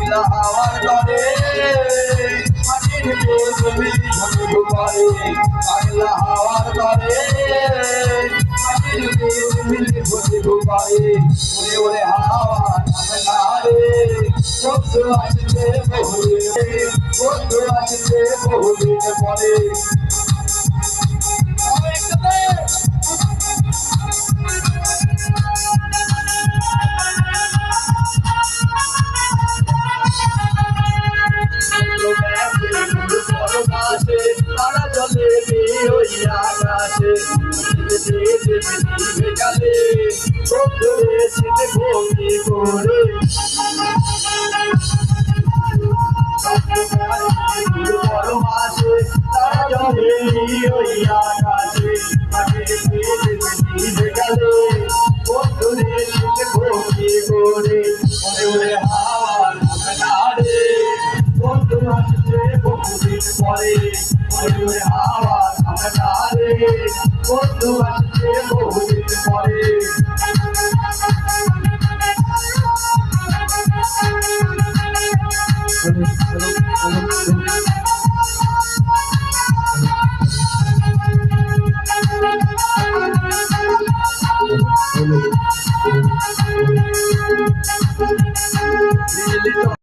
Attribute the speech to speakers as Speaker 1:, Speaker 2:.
Speaker 1: পাগলা হাওয়ার দরে মাটির বেজমি ঝরে পারে পাগলা হাওয়ার দরে মাটির বেজমি ঝরে পারে ওরে ওরে হাওয়া থামে না রে বন্ধু আসছে বহুদিন বন্ধু আসছে বহুদিন পরে তারা জলে হইয়া আকাশে গেলে বন্ধুরে শীত ভঙ্গি করে পরমাসে তারা জলে হইয়া আকাশে গেলে বন্ধুরে শীত ভঙ্গি করে ওরে হাওয়ার নাড়ে বন্ধু আসছে বহুদিন পরে ওরে হাওয়ার নাড়ে বন্ধু আসছে বহুদিন পরে